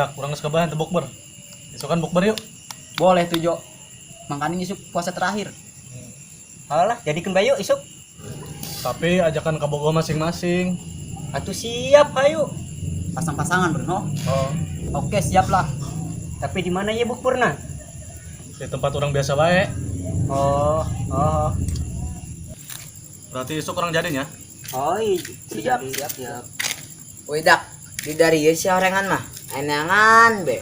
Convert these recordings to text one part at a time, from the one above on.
dak kurang sekebahan teu bukber. Isokan bukber yuk. Boleh tuh Jo. Makanya isuk puasa terakhir. Alah, jadikan bayu isuk. Tapi ajakan ke Bogo masing-masing. Atuh siap hayu. Pasang-pasangan Bruno. Oh, Oke, siap lah. Tapi di mana ya bukberna? di tempat orang biasa bae. Oh, oh. Berarti isuk orang jadinya. Oh, Siap. Woi dak, di dari ieu si orengan mah. Enangan be.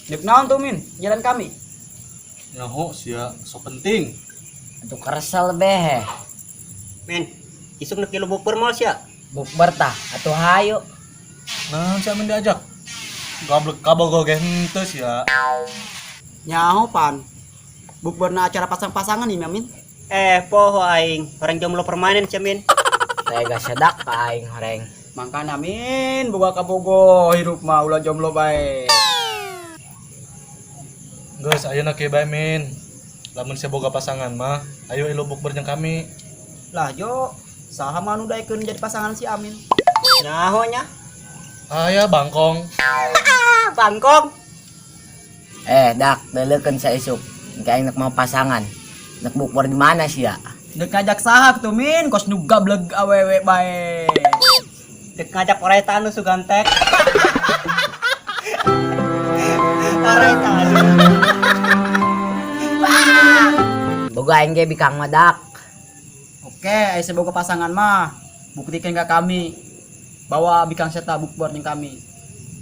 Dek naon tuh Min? Jalan kami. Nyaho sia sok penting. Untuk keresel be. men, isuk nak kilo bukber mal sia. Bukber tah atuh hayu. Nah, siapa yang diajak? Gablek kabogo ge henteu sia. Nyaho pan. Bukberna acara pasang-pasangan nih Min. Poho aing, orang jomblo permanen sia min. Tega sedak ka aing horeng. Mangkana Min, boga kabogo hirup mah ulah jomblo bae. Geus ayeuna kieu bae min. Lamun sia boga pasangan mah, ayo elu bukber jeung kami. Lah Jo, saha mah nu daekeun jadi pasangan si Amin. Nyaho nya? Aya bangkong. Bangkong. Dak, deuleukeun sa isuk. Engke aing nak mau pasangan. Nak bukber di mana sih ya? Dek ngajak saha tuh Min, kos nu gableg awewe bae. Dek ngajak orang tanu sugantek. Orang tanu. Boga aing ge bikang madak. Oke, aya boga pasangan mah. Buktikan ke kami bahwa bikang seta bukber ning kami.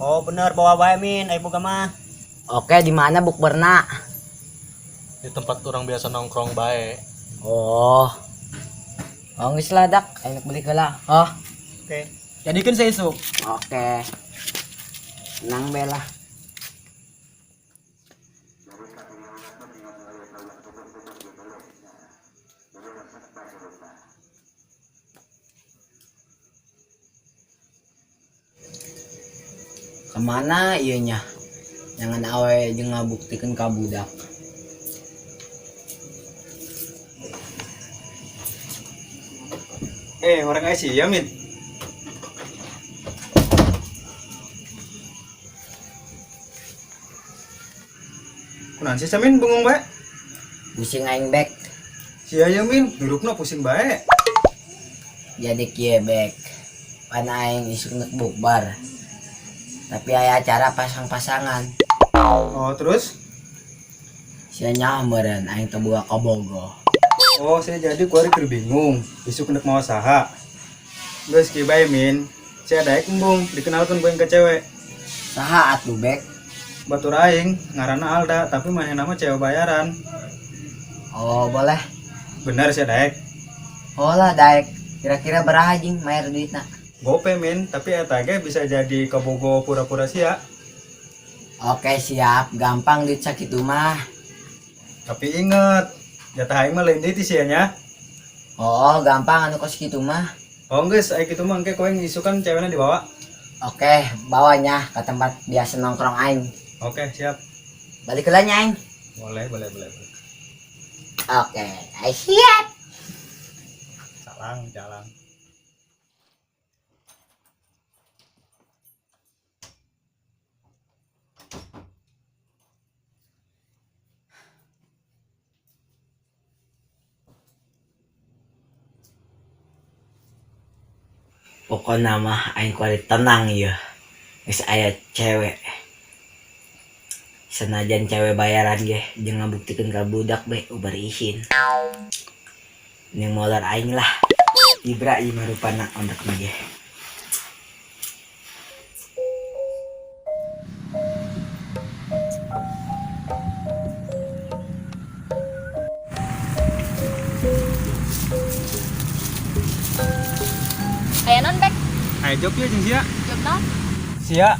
Oh bener bawa bae min, ayo boga mah. Oke, di mana bukberna? Di tempat orang biasa nongkrong bae. Oh. Oh, geus lah dak, aing nak beli heula. Oh, Oke. Jadikeun saya isuk. oke. Nang bela. Kemana ieu nya? Jangan awe jeung ngabuktikeun ka budak. Orang Asia ya, Min. Kunaon sih Samin bengong bae? Pusing aing bek. Sia ya Min, hirupna pusing bae. Jadi kieu bek. Pan aing isuk neuk bukbar. Tapi aya acara pasang-pasangan. Oh, terus? Sia nyaho meureun aing teu boga ka Bogo. Oh, saya jadi kuari keur bingung. Isuk hendak mau saha. Geus kieu bae Min. Saya daek embung dikenalkeun ku yang ke cewek. Saha atuh bek? Batur aing ngaranna Alda, tapi manehna mah cewek bayaran. Oh, boleh. Bener saya daek. Oh lah daek. Kira-kira baraha jeung mayar duitna? Gope Min, tapi eta ge bisa jadi kabogo pura-pura sia. Oke, siap. Gampang duit sakitu mah. Tapi inget, jatah aing mah lain deui ti sia nya. Oh, gampang anu kos kitu mah. Oh geus, aya kitu mah engke koe ngisukan cewekna dibawa. Oke, bawanya ke tempat biasa nongkrong aing. Oke, siap. Balik heula nya aing. Boleh. Oke, aing siap. Jalan. Pokoknya mah aing kuari tenang ya. Geus aya cewek. Senajan cewek bayaran ge jeung ngabuktikeun ka budak be ubar izin. Ning molar aing lah. Ibra ieu mah rupana ondekna ge. Aya non bek, Ayo jog ya jeung sia. jog non, Sia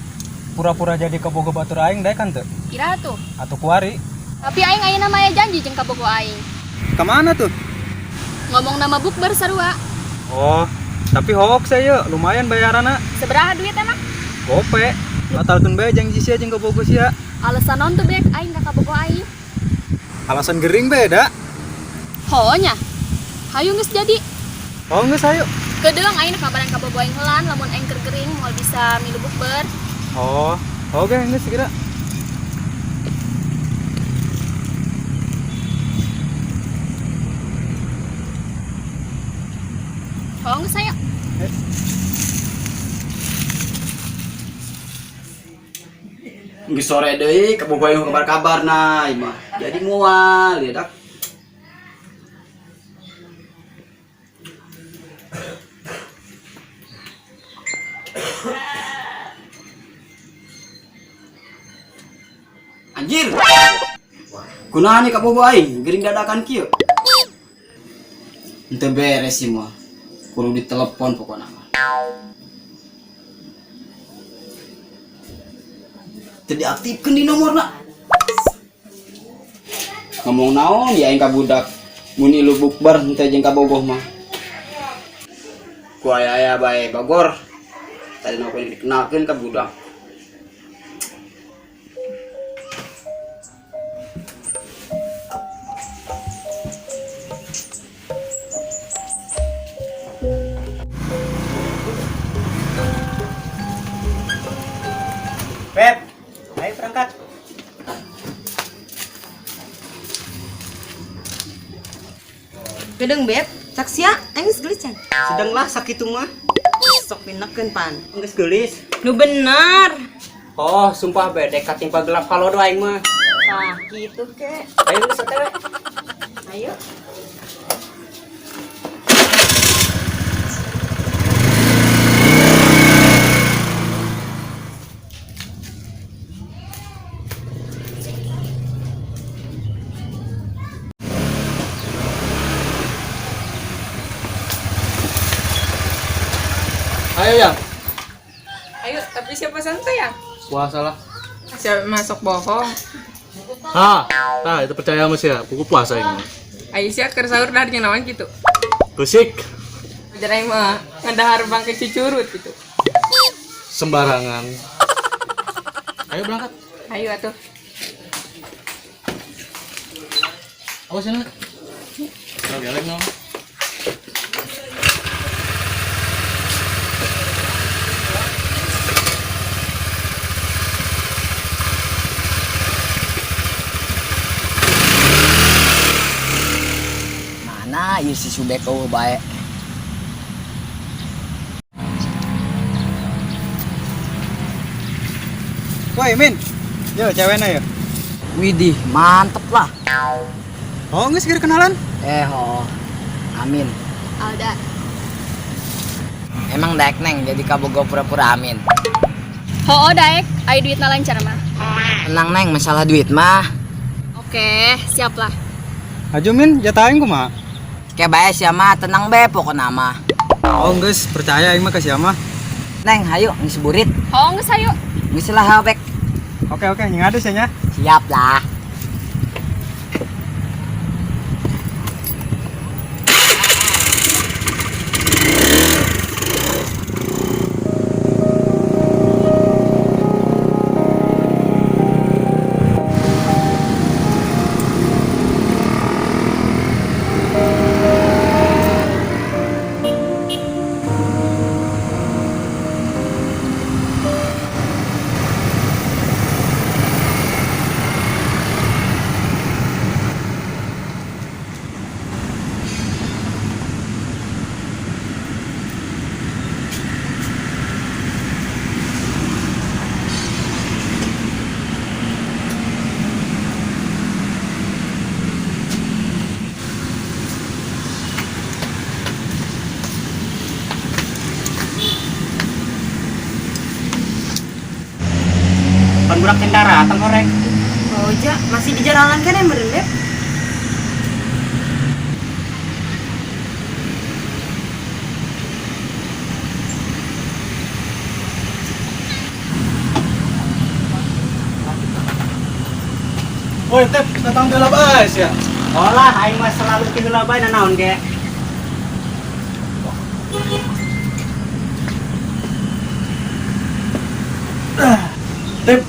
pura-pura jadi kabogo batur aing daek kan teu? kira tuh. Atuh kuari. Tapi aing ayeuna mah aya janji jeung kabogo aing. Kemana tuh? Ngomong nama bukber sarua. Oh, tapi hoax saya lumayan bayaranna. Sabaraha duit emang? Gope. Batalkeun bae janji sia jeung kabogo sia. Alasan non tuh bek aing ka kabogo aing. Alasan gering beda. Honya. Hayu geus jadi. Oh geus ayo. Kedeung aing kabaran kabogo aing heula lamun aing keur gering moal bisa milu bukber. Oh, oke, ini segera. Oh, nggak saya. Nggak sore deh, kabogoy kabar-kabar nah, mah. Jadi mual ya dak. Anjir. Kunahan nih kabogoy, gering dadakan kieu. Ente beres sih mah. Kudu ditelepon pokoknya. Jadi aktifkan di nomorna. Ngomong naon ya aing ka budak. Muni lu bukber henteu jeung kabogoh mah. Ku aya bae Bogor. Tadi nu dikenalkeun ka budak. Beb, ayo berangkat. Gedeng beb, saksia, engis gelis can. Sedanglah sakit mah. Sok pinakeun pan. Geus geulis. Nu bener. Oh, sumpah bedek kating pagelap kalau doa aing mah. Nah, gitu ke. Ayo geus teh. Ayo. Ayo yang Ayo, tapi siapa santai ya? puasa lah. Siapa masuk bohong? Nah itu percaya mas ya, buku puasa ini. Aisyah keur sahur dah jeung naon gitu. Kusik Ajaran mah ngandahar bangke Cicurut gitu. sembarangan. Ayo berangkat. Ayo atuh. Awas ya. Oke, lagi nong. Mana ieu si Subeko bae. Woi, Min. Yo, ceweknya ya. Widih, mantep lah. Oh, nggak segera kenalan? Amin. Alda. Emang daek neng jadi kabogoh pura-pura amin. Oh, daek. Ayo duitna lancar mah. Tenang neng, masalah duit mah. Oke, siap lah. Ajo Min, jatahin kumaha? Kayak bae sia mah, tenang be pokokna mah. Oh, geus percaya aing mah ka sia mah. Neng, hayu geus burit. Oh, nggak sayo. Geus lah bek. Oke, ngadus ya nya. Siap lah. Pan budak tendara tengorek. Oh ja, masih di jalangan kan yang meren beb. Woi, Tep, datang ke labas ya. Olah aing mah selalu ti heula bae naon ge. Tep,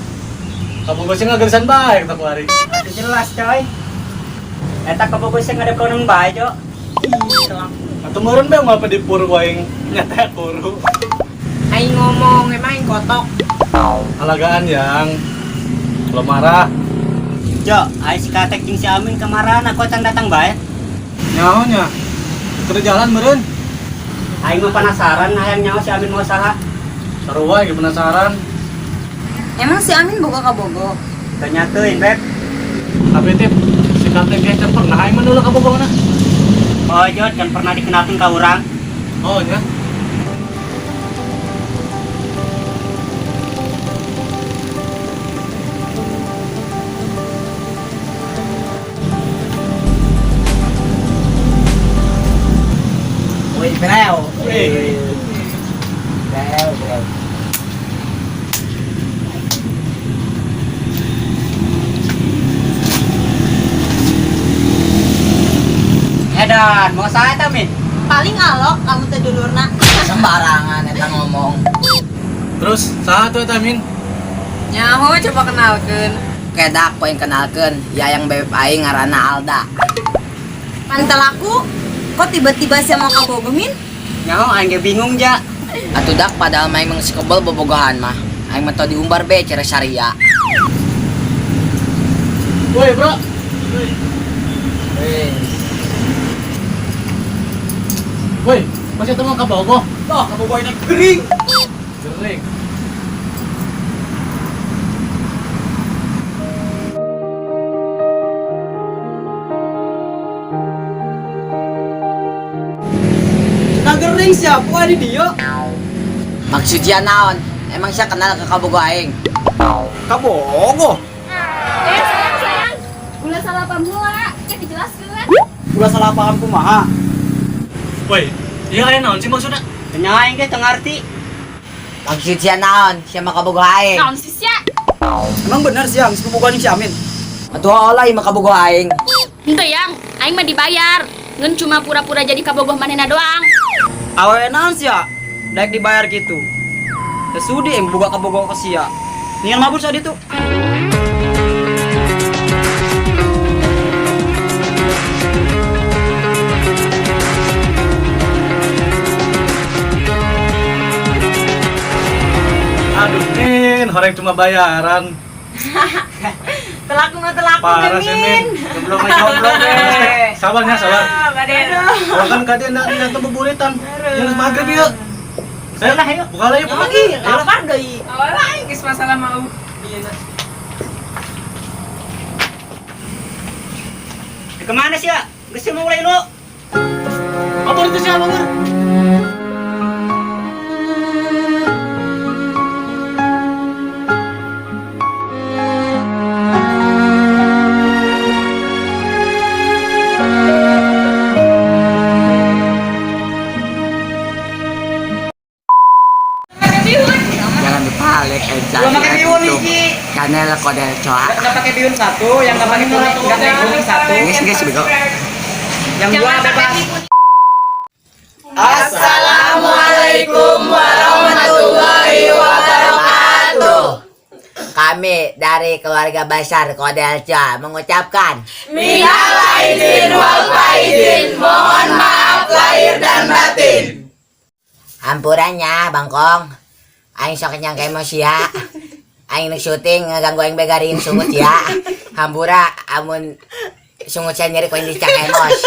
kamu masih nggak garisan baik tak lari. Itu jelas coy. Eta kabogoh sing ada koneng bae jo. Atau meureun be mah di pur waing nyata kuru. Aing ngomong, emang aing kotok. Alagaan yang kalau marah. Jo, ay si Katek jeung si Amin kemarin aku datang bae. Nyahonya. Terus jalan meureun. Aing mah penasaran hayang nyaho si Amin mau saha. Sarua ge penasaran. Emang si Amin boga ka Bogo? Tanya teuing, Beb. Tapi tip si Kapten ge teh pernah aing menulak ka bogona. Oh, Jo, kan pernah dikenalin ka urang. Oh nya. Wih, breo. Wih. Breo. Edan, mau saha eta, Min? Paling alok kamu teh dulurna. Sembarangan eta ngomong. Terus saha tuh eta Min? Nyaho coba kenalkan. Kedak poin kenalkeun, ya yang bebek aing ngaranna Alda. Pantel aku, kok tiba-tiba saya mau ka Bogo, Min? Nyaho aing ge bingung, Ja. Atuh dak padahal main meng sikebel bobogohan mah. Aing mah teu diumbar be cara syariah. Woi, Bro. Woi, masih teman ka bogo? Loh, kamu boy naik gering. Gering. Nah gering siapa di dia? Maksudnya naon? Emang saya kenal ke kabogo aing? Kabogo? Sayang. Ulah salah paham heula, ya dijelaskeun. Udah salah paham kumaha? Woi, iya aya naon sih maksudnya? Tanya aing ge teu ngarti. Maksudnya naon? Siapa kabogo aing? Naon sih sia? Emang bener sih yang sepupu si Amin? Atuh olah mah kabogo aing. Henteu yang, aing mah dibayar. Ngeun cuma pura-pura jadi kabogoh manehna doang. Awe naon sih ya? Daek dibayar gitu. Sesudi yang buka kabogo ke sia. Ningan mabur saat itu. Aduh, Min, orang cuma bayaran. Telaku mah telaku, Parah sih, Min. Jomblo mah jomblo, Be. Sabarnya, sabar. Baden. Kan kadieu nanti bebulitan. Yang maghrib ieu. Ayo lah, ayo. Buka lah, yuk. Lapar deui. Awal aing geus masalah mau. Kemana sih, ya? Geus mulai lu. Apa itu siapa, Bang? Jangan dibalik aja. Gua pakai bihun hiji. Kanel kodel coa. Enggak pakai bihun satu, yang enggak pakai kuning, enggak pakai kuning satu. Guys, bego. Yang gua bebas. Assalamualaikum warahmatullahi wabarakatuh. Kami dari keluarga besar Kodel Coa mengucapkan minal aidin wal faizin. Mohon maaf lahir dan batin. Hampurannya, Bangkong. Aing sok nyangka emosi ya. Aing nuk syuting ngeganggu aing begarin sungut ya. Hampura amun sungut saya nyeri koin dicak emos.